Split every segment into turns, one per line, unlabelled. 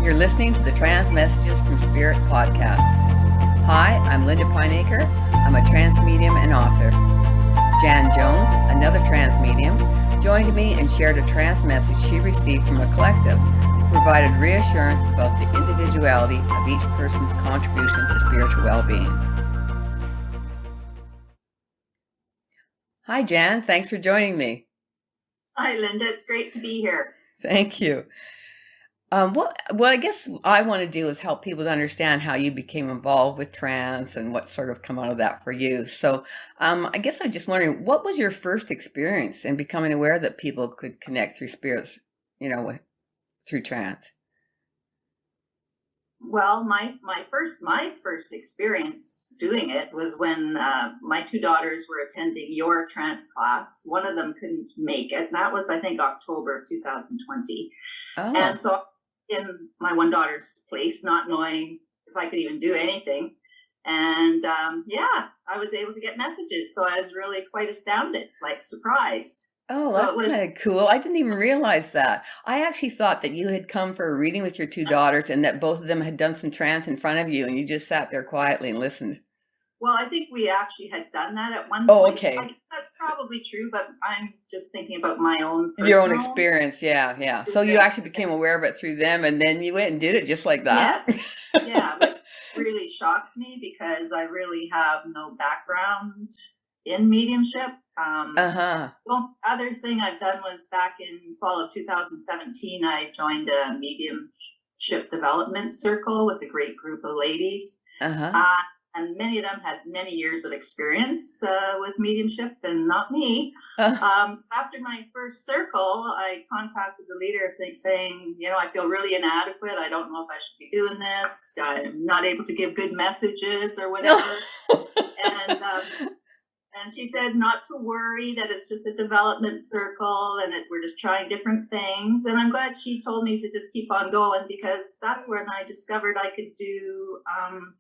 You're listening to the Trance Messages from Spirit podcast. Hi, I'm Linda Pynaker. I'm a trance medium and author. Jan Jones, another trance medium, joined me and shared a trance message she received from a collective, who provided reassurance about the individuality of each person's contribution to spiritual well-being. Hi, Jan. Thanks for joining me.
Hi, Linda. It's great to be here.
Thank you. What I guess I want to do is help people to understand how you became involved with trance and what sort of come out of that for you. So I guess I'm just wondering, what was your first experience in becoming aware that people could connect through spirits, through trance?
Well, my first experience doing it was when my two daughters were attending your trance class. One of them couldn't make it, and that was, I think, October of 2020.
Oh.
And so in my one daughter's place, not knowing if I could even do anything. And I was able to get messages. So I was really quite astounded, like surprised.
Oh, that's kind of cool. I didn't even realize that. I actually thought that you had come for a reading with your two daughters and that both of them had done some trance in front of you and you just sat there quietly and listened.
Well, I think we actually had done that at one point.
Oh, okay.
I guess that's probably true, but I'm just thinking about my own personal...
Your own experience, yeah. So you actually became aware of it through them and then you went and did it just like that?
Yes. Yeah, which really shocks me because I really have no background in mediumship. Well, other thing I've done was back in fall of 2017, I joined a mediumship development circle with a great group of ladies. And many of them had many years of experience with mediumship and not me. So after my first circle, I contacted the leader saying, I feel really inadequate. I don't know if I should be doing this. I'm not able to give good messages or whatever. And she said not to worry, that it's just a development circle and we're just trying different things. And I'm glad she told me to just keep on going because that's when I discovered I could do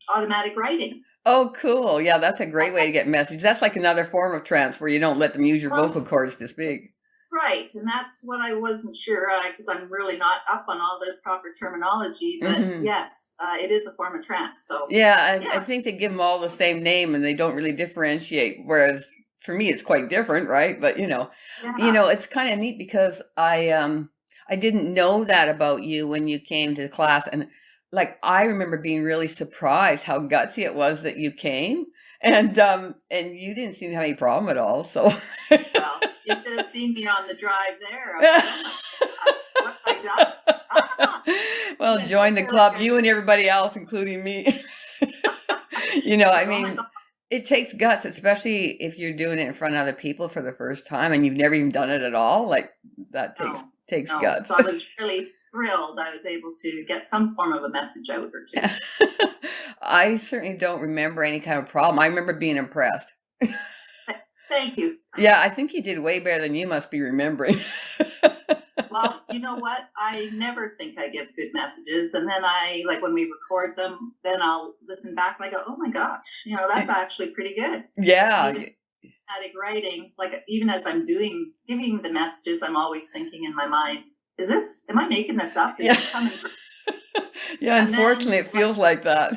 automatic writing.
Oh, cool. Yeah, that's a great way to get messages. That's like another form of trance where you don't let them use your vocal cords to speak.
Right. And that's what I wasn't sure because I'm really not up on all the proper terminology. But yes, it is a form of trance. So
I think they give them all the same name and they don't really differentiate. Whereas for me, it's quite different, right? But it's kind of neat because I didn't know that about you when you came to the class, and like I remember being really surprised how gutsy it was that you came, and you didn't seem to have any problem at all. So.
Well, you should have seen me on the drive there. What have I done?
Well, join the club, you and everybody else, including me. It takes guts, especially if you're doing it in front of other people for the first time and you've never even done it at all. Like that takes guts.
So I was really thrilled I was able to get some form of a message out or two.
I certainly don't remember any kind of problem. I remember being impressed.
Thank you.
Yeah, I think you did way better than you must be remembering.
Well, you know what? I never think I give good messages. And then when we record them, then I'll listen back and I go, oh my gosh, that's actually pretty good.
Yeah.
Even automatic writing, even as I'm giving the messages, I'm always thinking in my mind, am I making this up? Is this coming from...
Yeah, unfortunately, it feels like that.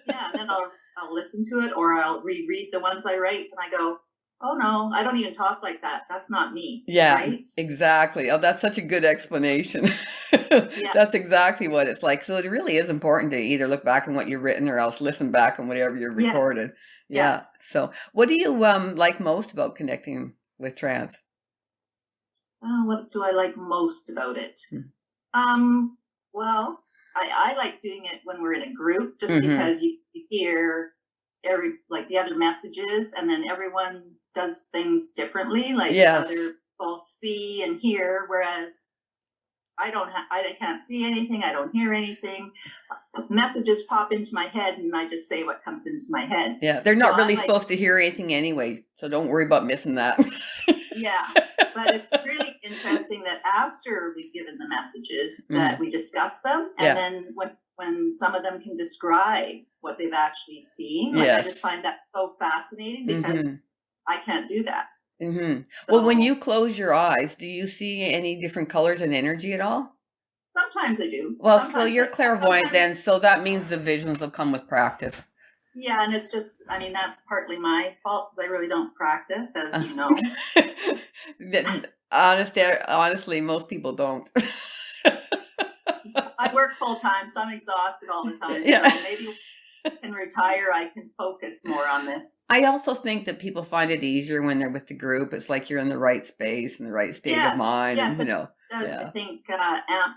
Yeah, and then I'll listen to it or I'll reread the ones I write and I go, oh no, I don't even talk like that. That's not me.
Yeah,
right?
Exactly. Oh, that's such a good explanation. Yeah. That's exactly what it's like. So it really is important to either look back on what you've written or else listen back on whatever you've recorded. Yeah. Yes. So what do you like most about connecting with trance?
What do I like most about it? Well, I like doing it when we're in a group just because you hear the other messages and then everyone does things differently. Other people see and hear, whereas I can't see anything. I don't hear anything. Messages pop into my head and I just say what comes into my head.
Yeah. They're not really supposed to hear anything anyway. So don't worry about missing that.
Yeah. But it's really interesting that after we've given the messages that we discuss them. And then when some of them can describe what they've actually seen, I just find that so fascinating because I can't do that.
So, well, when you close your eyes, do you see any different colors and energy at all?
Sometimes I do.
Well,
sometimes
so you're clairvoyant then, so that means the visions will come with practice.
Yeah, and it's just, I mean, that's partly my fault because I really don't practice, as you know.
Honestly, most people don't.
I work full time, so I'm exhausted all the time.
Yeah.
So maybe when I can retire, I can focus more on this.
I also think that people find it easier when they're with the group. It's like you're in the right space and the right state of mind.
Yes,
and,
it does, I think, amp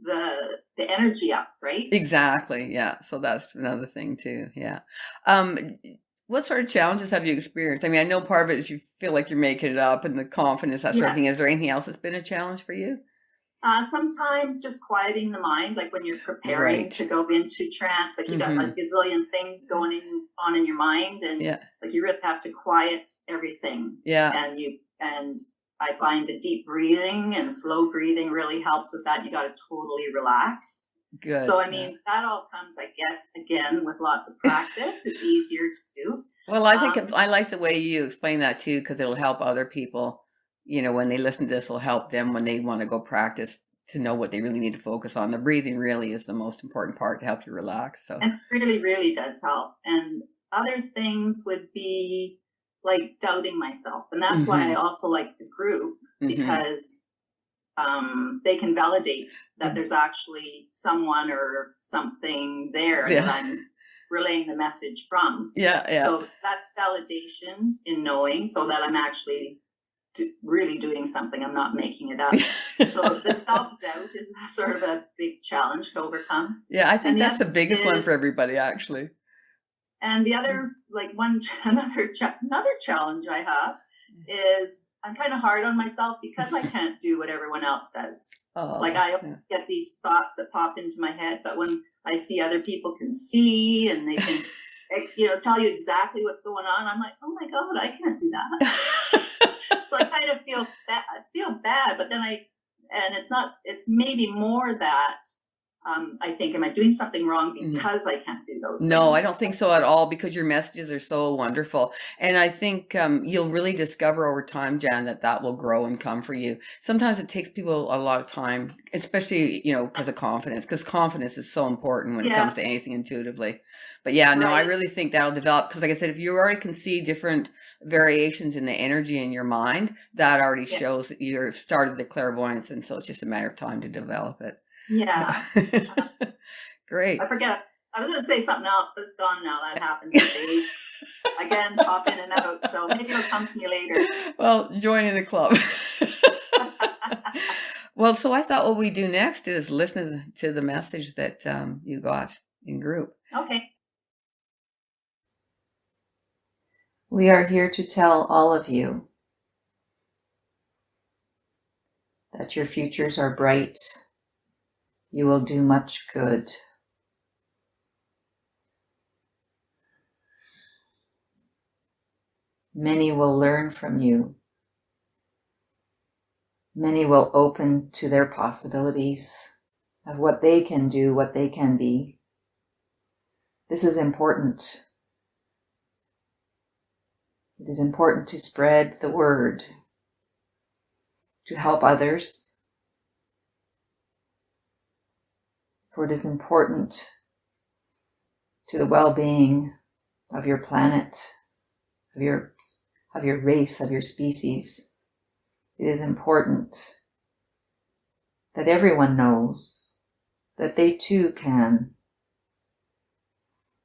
the energy up, right?
Exactly. Yeah. So that's another thing too. Yeah. What sort of challenges have you experienced? I mean, I know part of it is you feel like you're making it up and the confidence, that sort of thing. Is there anything else that's been a challenge for you?
Sometimes just quieting the mind, like when you're preparing to go into trance, like you got like a gazillion things going on in your mind, and like you really have to quiet everything. Yeah. And I find the deep breathing and slow breathing really helps with that. You got to totally relax. Good. So, I mean, that all comes, I guess, again, with lots of practice. It's easier to do.
Well, I think I like the way you explain that too, because it'll help other people. When they listen to this, will help them when they want to go practice to know what they really need to focus on. The breathing really is the most important part to help you relax. So,
and it really, really does help. And other things would be like doubting myself. And that's why I also like the group, because they can validate that there's actually someone or something there that I'm relaying the message from. So that validation in knowing, so that I'm actually really doing something, I'm not making it up. So the self-doubt is sort of a big challenge to overcome. Yeah, I think that's the biggest one for everybody, actually. And the other, like another challenge I have is I'm kind of hard on myself because I can't do what everyone else does. I get these thoughts that pop into my head, but when I see other people can see and they can, tell you exactly what's going on, I'm like, oh my God, I can't do that. So I kind of feel bad, but then it's maybe more that I think, am I doing something wrong because I can't do those things? No, I don't think so at all, because your messages are so wonderful. And I think you'll really discover over time, Jan, that will grow and come for you. Sometimes it takes people a lot of time, especially, because of confidence, because confidence is so important when it comes to anything intuitively. But I really think that'll develop, because like I said, if you already can see different variations in the energy in your mind, that already shows that you've started the clairvoyance. And so it's just a matter of time to develop it. Yeah. Great. I forget. I was going to say something else, but it's gone now. That happens at age. Again, pop in and out. So maybe it'll come to me later. Well, join in the club. Well, so I thought what we do next is listen to the message that you got in group. Okay.
We are here to tell all of you that your futures are bright. You will do much good. Many will learn from you. Many will open to their possibilities of what they can do, what they can be. This is important. It is important to spread the word, to help others. For it is important to the well-being of your planet, of your race, of your species. It is important that everyone knows that they too can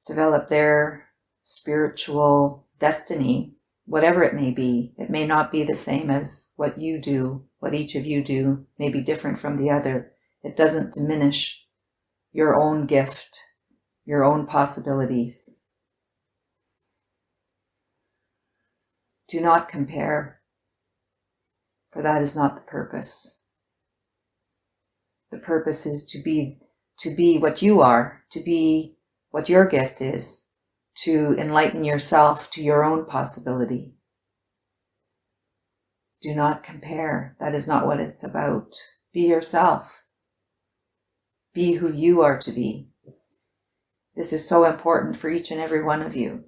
develop their spiritual destiny, whatever it may be. It may not be the same as what you do, what each of you do may be different from the other. It doesn't diminish your own gift, your own possibilities. Do not compare, for that is not the purpose. The purpose is to be what you are, to be what your gift is, to enlighten yourself to your own possibility. Do not compare. That is not what it's about. Be yourself. Be who you are to be. This is so important for each and every one of you.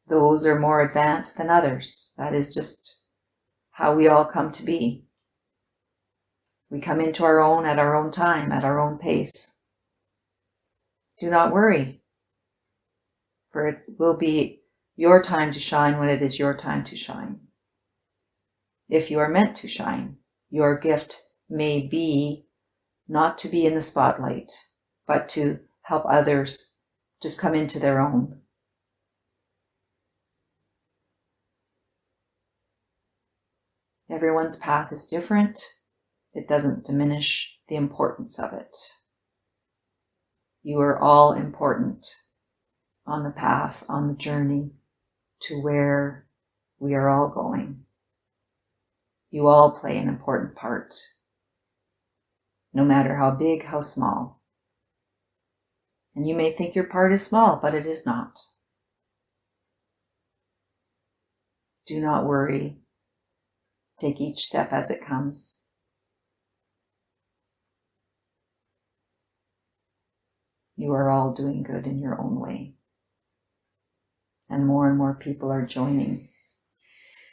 Those are more advanced than others. That is just how we all come to be. We come into our own at our own time, at our own pace. Do not worry, for it will be your time to shine when it is your time to shine. If you are meant to shine, your gift may be not to be in the spotlight, but to help others just come into their own. Everyone's path is different. It doesn't diminish the importance of it. You are all important on the path, on the journey to where we are all going. You all play an important part, no matter how big, how small. And you may think your part is small, but it is not. Do not worry. Take each step as it comes. You are all doing good in your own way. And more people are joining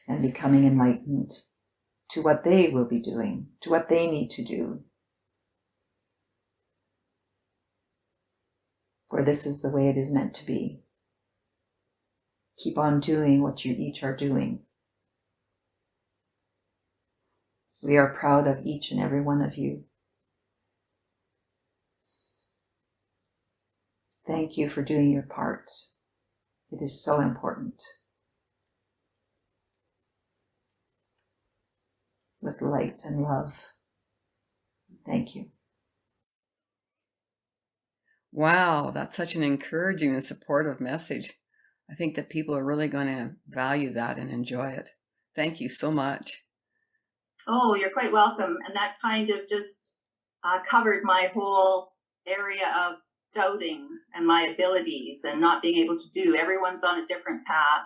and becoming enlightened to what they will be doing, to what they need to do. For this is the way it is meant to be. Keep on doing what you each are doing. We are proud of each and every one of you. Thank you for doing your part. It is so important. With light and love. Thank you.
Wow, that's such an encouraging and supportive message. I think that people are really going to value that and enjoy it. Thank you so much.
Oh, you're quite welcome. And that kind of just covered my whole area of doubting and my abilities and not being able to do. Everyone's on a different path.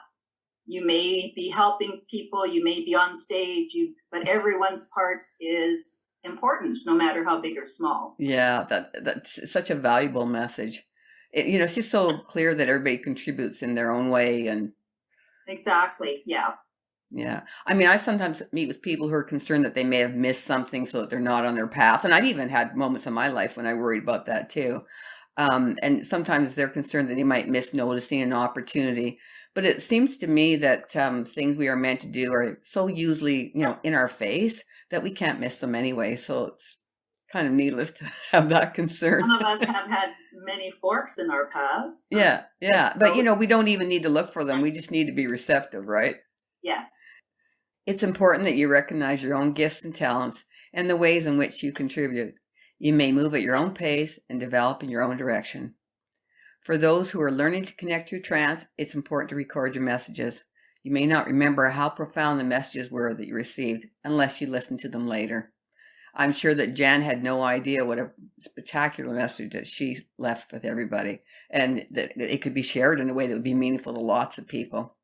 You may be helping people, you may be on stage, but everyone's part is important, no matter how big or small.
Yeah, that's such a valuable message. It's just so clear that everybody contributes in their own way. And
exactly, yeah.
Yeah. I mean, I sometimes meet with people who are concerned that they may have missed something so that they're not on their path. And I've even had moments in my life when I worried about that too. And sometimes they're concerned that they might miss noticing an opportunity. But it seems to me that things we are meant to do are so usually, in our face that we can't miss them anyway. So it's kind of needless to have that concern.
Some of us have had many forks in our paths.
Yeah. But, we don't even need to look for them. We just need to be receptive, right?
Yes.
It's important that you recognize your own gifts and talents and the ways in which you contribute. You may move at your own pace and develop in your own direction. For those who are learning to connect through trance, it's important to record your messages. You may not remember how profound the messages were that you received unless you listen to them later. I'm sure that Jan had no idea what a spectacular message that she left with everybody, and that it could be shared in a way that would be meaningful to lots of people.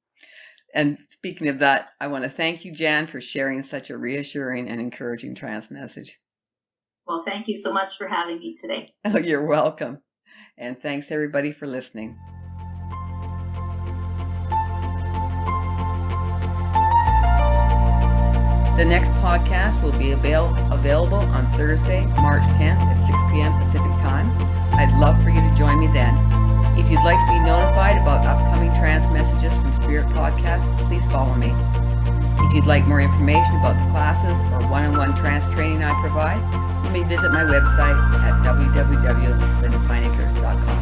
And speaking of that, I want to thank you, Jan, for sharing such a reassuring and encouraging trance message.
Well, thank you so much for having me today.
Oh, you're welcome. And thanks, everybody, for listening. The next podcast will be available on Thursday, March 10th at 6 p.m. Pacific Time. I'd love for you to join me then. If you'd like to be notified about upcoming trance messages from Spirit Podcast, please follow me. If you'd like more information about the classes or one-on-one trance training I provide, you may visit my website at www.pynaker.com.